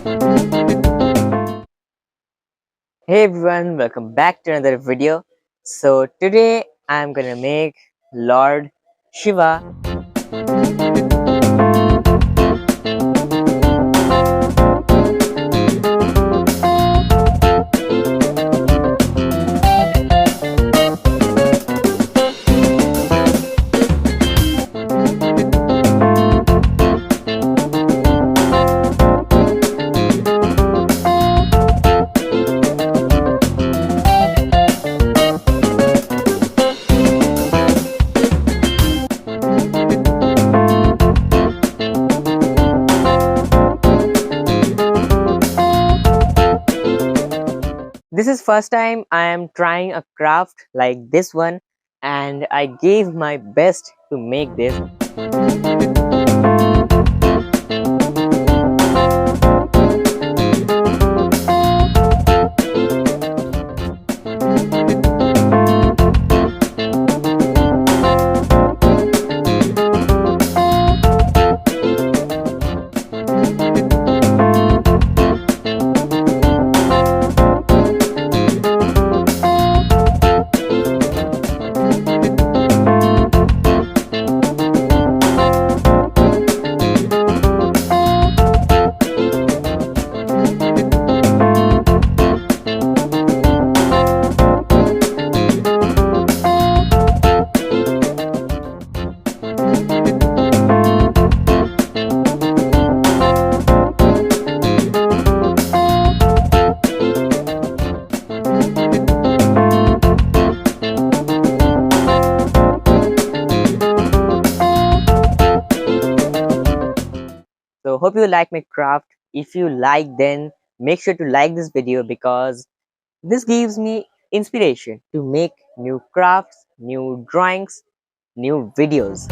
Hey everyone, welcome back to another video. So today I'm gonna make Lord Shiva. This is first time I am trying a craft like this one and I gave my best to make this. So hope you like my craft. If you like, then make sure to like this video because this gives me inspiration to make new crafts, new drawings, new videos.